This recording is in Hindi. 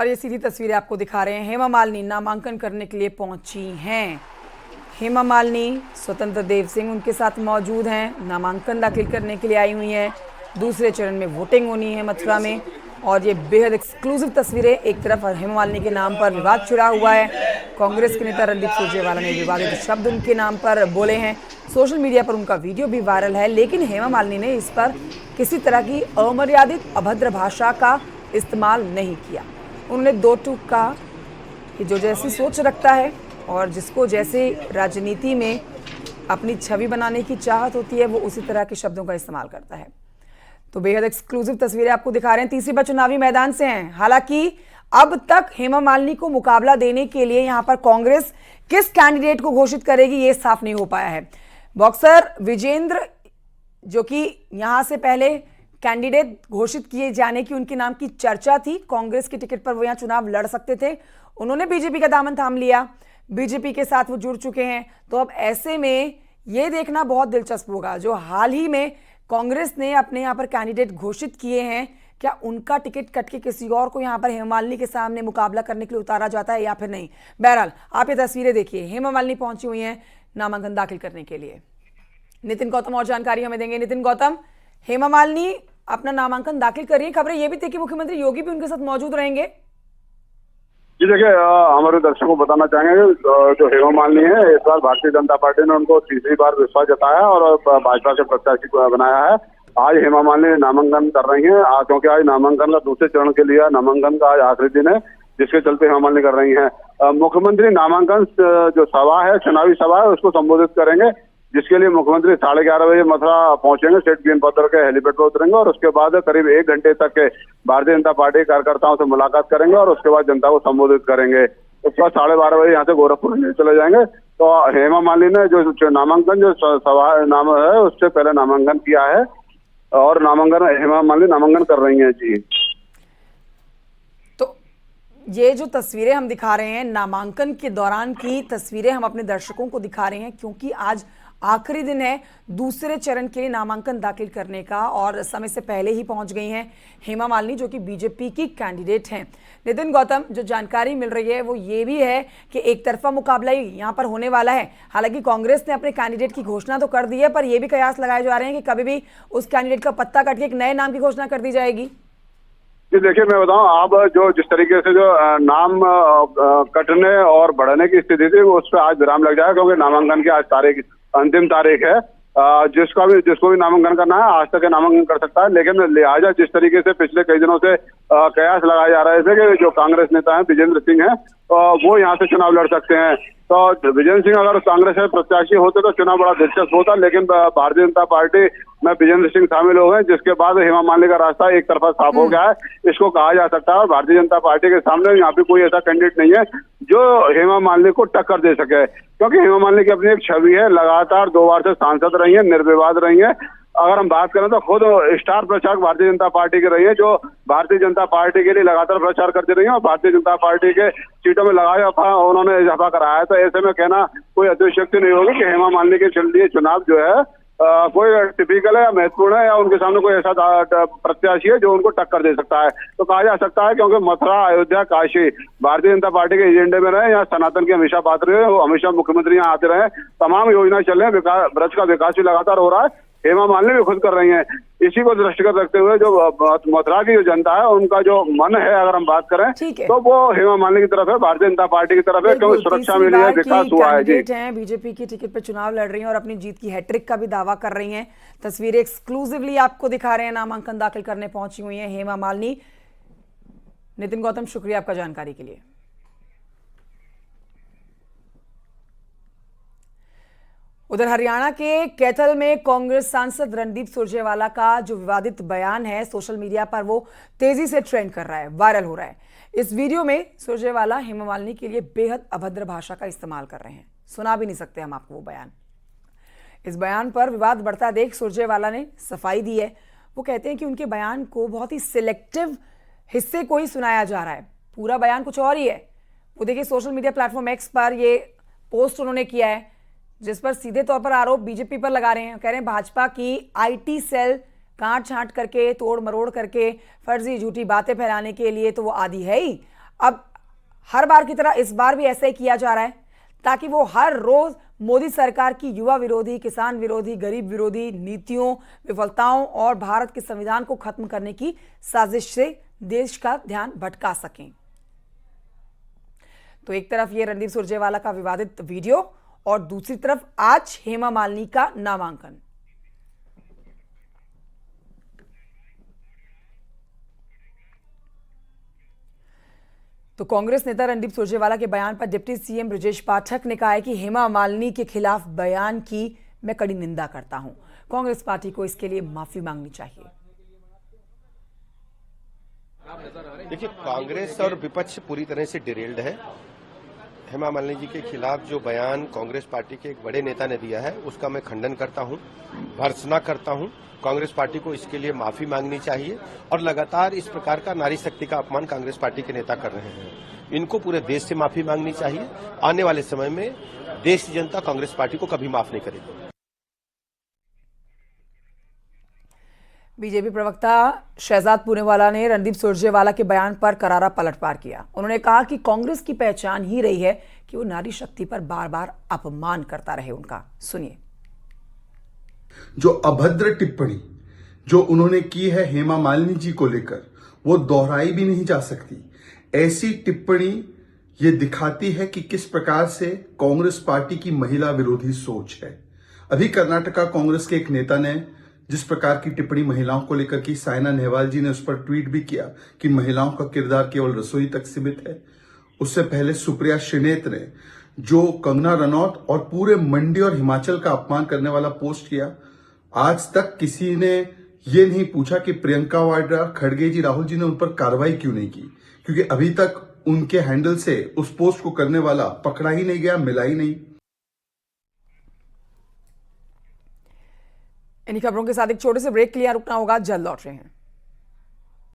और ये सीधी तस्वीरें आपको दिखा रहे हैं। हेमा मालिनी नामांकन करने के लिए पहुंची हैं। हेमा मालिनी, स्वतंत्र देव सिंह उनके साथ मौजूद हैं, नामांकन दाखिल करने के लिए आई हुई हैं। दूसरे चरण में वोटिंग होनी है मथुरा में। और ये बेहद एक्सक्लूसिव तस्वीरें। एक तरफ हेमा मालिनी के नाम पर विवाद छिड़ा हुआ है। कांग्रेस के नेता रणदीप सुरजेवाला ने विवादित शब्द उनके नाम पर बोले हैं। सोशल मीडिया पर उनका वीडियो भी वायरल है, लेकिन हेमा मालिनी ने इस पर किसी तरह की अमर्यादित अभद्र भाषा का इस्तेमाल नहीं किया। उन्होंने दो टूक कहा कि जो जैसी सोच रखता है और जिसको जैसे राजनीति में अपनी छवि बनाने की चाहत होती है, वो उसी तरह के शब्दों का इस्तेमाल करता है। तो बेहद एक्सक्लूसिव तस्वीरें आपको दिखा रहे हैं। तीसरी बार चुनावी मैदान से हैं। हालांकि अब तक हेमा मालिनी को मुकाबला देने के लिए यहां पर कांग्रेस किस कैंडिडेट को घोषित करेगी, ये साफ नहीं हो पाया है। बॉक्सर विजेंद्र, जो कि यहां से पहले कैंडिडेट घोषित किए जाने की उनके नाम की चर्चा थी, कांग्रेस के टिकट पर वो यहां चुनाव लड़ सकते थे, उन्होंने बीजेपी का दामन थाम लिया। बीजेपी के साथ वो जुड़ चुके हैं। तो अब ऐसे में ये देखना बहुत दिलचस्प होगा, जो हाल ही में कांग्रेस ने अपने यहाँ पर कैंडिडेट घोषित किए हैं, क्या उनका टिकट कट के किसी और को यहाँ पर हेमा मालिनी के सामने मुकाबला करने के लिए उतारा जाता है या फिर नहीं। बहरहाल आप ये तस्वीरें देखिए, हेमा मालिनी पहुंची हुई हैं नामांकन दाखिल करने के लिए। नितिन गौतम और जानकारी हमें देंगे। नितिन गौतम, हेमा मालिनी अपना नामांकन दाखिल कर रही है, खबरें ये भी थी कि मुख्यमंत्री योगी भी उनके साथ मौजूद रहेंगे। जी देखिए, हमारे दर्शकों को बताना चाहेंगे जो हेमा मालिनी है, इस बार भारतीय जनता पार्टी ने उनको तीसरी बार विश्वास जताया और भाजपा के प्रत्याशी को बनाया है। आज हेमा मालिनी नामांकन कर रही हैं, क्योंकि आज नामांकन का दूसरे चरण के लिए नामांकन का आज आखिरी दिन है, जिसके चलते हेमा मालिनी कर रही हैं। मुख्यमंत्री नामांकन जो सभा है, चुनावी सभा है, उसको संबोधित करेंगे, जिसके लिए मुख्यमंत्री 11:30 बजे मथुरा पहुंचेंगे, सेठ बीएनपत्तर के हेलीपैड पर उतरेंगे और उसके बाद करीब 1 घंटे तक के भारतीय जनता पार्टी कार्यकर्ताओं से मुलाकात करेंगे और उसके बाद जनता को संबोधित करेंगे। उसके बाद 12:30 बजे यहाँ से गोरखपुर चले जाएंगे। तो हेमा मालिनी ने जो नामांकन जो सभा नाम है, उससे पहले नामांकन किया है और नामांकन हेमा मालिनी नामांकन कर रही है। जी, तो ये जो तस्वीरें हम दिखा रहे हैं, नामांकन के दौरान की तस्वीरें हम अपने दर्शकों को दिखा रहे हैं, क्योंकि आज आखिरी दिन है दूसरे चरण के लिए नामांकन दाखिल करने का और समय से पहले ही पहुंच गई हैं हेमा मालिनी, जो कि बीजेपी की कैंडिडेट हैं। नितिन गौतम, जो जानकारी मिल रही है वो ये भी है कि एक तरफा मुकाबला ही यहाँ पर होने वाला है। हालांकि कांग्रेस ने अपने कैंडिडेट की घोषणा तो कर दी है, पर यह भी कयास लगाए जा रहे हैं कि कभी भी उस कैंडिडेट का पत्ता कट के एक नए नाम की घोषणा कर दी जाएगी। जी देखिए, मैं बताऊं, आप जो जिस तरीके से जो नाम कटने और बढ़ने की स्थिति थी, उस पर आज विराम लग जाएगा, क्योंकि नामांकन की आज अंतिम तारीख है। जिसको भी नामांकन करना है आज तक नामांकन कर सकता है, लेकिन लिहाजा जिस तरीके से पिछले कई दिनों से कयास लगाए जा रहे थे कि जो कांग्रेस नेता है विजेंद्र सिंह है, वो यहाँ से चुनाव लड़ सकते हैं। तो विजेंद्र सिंह अगर कांग्रेस के प्रत्याशी होते तो चुनाव बड़ा दिलचस्प होता, लेकिन भारतीय जनता पार्टी में विजेंद्र सिंह शामिल हो गए, जिसके बाद हेमा मालिनी का रास्ता एक तरफा साफ हो गया है, इसको कहा जा सकता है। और भारतीय जनता पार्टी के सामने यहाँ पे कोई ऐसा कैंडिडेट नहीं है जो हेमा मालिनी को टक्कर दे सके, क्योंकि हेमा मालिनी की अपनी एक छवि है, लगातार 2 बार से सांसद रही है, निर्विवाद रही है। अगर हम बात करें तो खुद स्टार प्रचारक भारतीय जनता पार्टी के रही है, जो भारतीय जनता पार्टी के लिए लगातार प्रचार करती रही है और भारतीय जनता पार्टी के सीटों में लगाया उन्होंने इजाफा कराया है। तो ऐसे में कहना कोई अतिशयोक्ति नहीं होगी कि हेमा मालिनी के लिए चुनाव जो है कोई टिपिकल है या महत्वपूर्ण है या उनके सामने कोई ऐसा प्रत्याशी है जो उनको टक्कर दे सकता है। तो कहा जा सकता है, क्योंकि मथुरा, अयोध्या, काशी भारतीय जनता पार्टी के एजेंडे में रहे, यहाँ सनातन की हमेशा बात रही है, हमेशा मुख्यमंत्री यहाँ आते रहे, तमाम योजना चल रहे हैं, ब्रज का विकास भी लगातार हो रहा है, हेमा मालिनी भी खुद कर रही हैं। इसी को दृष्टिगत रखते हुए जो मथुरा की जो जनता है, उनका जो मन है, अगर हम बात करें तो वो हेमा मालिनी की तरफ है, भारतीय जनता पार्टी की तरफ है, क्योंकि सुरक्षा मिली है, विकास हुआ है। जी, बीजेपी की टिकट पर चुनाव लड़ रही हैं और अपनी जीत की हैट्रिक का भी दावा कर रही हैं। तस्वीरें एक्सक्लूसिवली आपको दिखा रहे हैं, नामांकन दाखिल करने पहुंची हुई है हेमा मालिनी। नितिन गौतम, शुक्रिया आपका जानकारी के लिए। उधर हरियाणा के कैथल में कांग्रेस सांसद रणदीप सुरजेवाला का जो विवादित बयान है, सोशल मीडिया पर वो तेजी से ट्रेंड कर रहा है, वायरल हो रहा है। इस वीडियो में सुरजेवाला हेमा मालिनी के लिए बेहद अभद्र भाषा का इस्तेमाल कर रहे हैं। सुना भी नहीं सकते हम आपको वो बयान। इस बयान पर विवाद बढ़ता देख सुरजेवाला ने सफाई दी है। वो कहते हैं कि उनके बयान को बहुत ही सिलेक्टिव हिस्से को ही सुनाया जा रहा है, पूरा बयान कुछ और ही है। वो देखिए, सोशल मीडिया प्लेटफॉर्म एक्स पर ये पोस्ट उन्होंने किया है, जिस पर सीधे तौर पर आरोप बीजेपी पर लगा रहे हैं। कह रहे हैं भाजपा की आईटी सेल काट छांट करके, तोड़ मरोड़ करके, फर्जी झूठी बातें फैलाने के लिए तो वो आदी है ही। अब हर बार की तरह इस बार भी ऐसा ही किया जा रहा है ताकि वो हर रोज मोदी सरकार की युवा विरोधी, किसान विरोधी, गरीब विरोधी नीतियों, विफलताओं और भारत के संविधान को खत्म करने की साजिश से देश का ध्यान भटका सकें। तो एक तरफ ये रणदीप सुरजेवाला का विवादित वीडियो और दूसरी तरफ आज हेमा मालिनी का नामांकन। तो कांग्रेस नेता रणदीप सुरजेवाला के बयान पर डिप्टी सीएम ब्रजेश पाठक ने कहा है कि हेमा मालिनी के खिलाफ बयान की मैं कड़ी निंदा करता हूं। कांग्रेस पार्टी को इसके लिए माफी मांगनी चाहिए। देखिए, कांग्रेस और विपक्ष पूरी तरह से डिरेल्ड है। हेमा मालिनी जी के खिलाफ जो बयान कांग्रेस पार्टी के एक बड़े नेता ने दिया है उसका मैं खंडन करता हूं, भर्त्सना करता हूं। कांग्रेस पार्टी को इसके लिए माफी मांगनी चाहिए और लगातार इस प्रकार का नारी शक्ति का अपमान कांग्रेस पार्टी के नेता कर रहे हैं। इनको पूरे देश से माफी मांगनी चाहिए। आने वाले समय में देश की जनता कांग्रेस पार्टी को कभी माफ नहीं करेगी। बीजेपी प्रवक्ता शहजाद पूनेवाला ने रणदीप सुरजेवाला के बयान पर करारा पलटवार किया। उन्होंने कहा कि कांग्रेस की पहचान ही रही है कि वो नारी शक्ति पर बार बार अपमान करता रहे उनका। सुनिए। जो अभद्र टिप्पणी जो उन्होंने की है हेमा मालिनी जी को लेकर, वो दोहराई भी नहीं जा सकती। ऐसी टिप्पणी ये दिखाती है कि किस प्रकार से कांग्रेस पार्टी की महिला विरोधी सोच है। अभी कर्नाटका कांग्रेस के एक नेता ने जिस प्रकार की टिप्पणी महिलाओं को लेकर की, साइना नेहवाल जी ने उस पर ट्वीट भी किया कि महिलाओं का किरदार केवल रसोई तक सीमित है। उससे पहले सुप्रिया श्रीनेत ने जो कंगना रनौत और पूरे मंडी और हिमाचल का अपमान करने वाला पोस्ट किया, आज तक किसी ने ये नहीं पूछा कि प्रियंका वाड्रा, खड़गे जी, राहुल जी ने उन पर कार्रवाई क्यों नहीं की, क्योंकि अभी तक उनके हैंडल से उस पोस्ट को करने वाला पकड़ा ही नहीं गया, मिला ही नहीं। इन्हीं खबरों के साथ एक छोटे से ब्रेक के लिए रुकना होगा, जल्द लौट रहे हैं।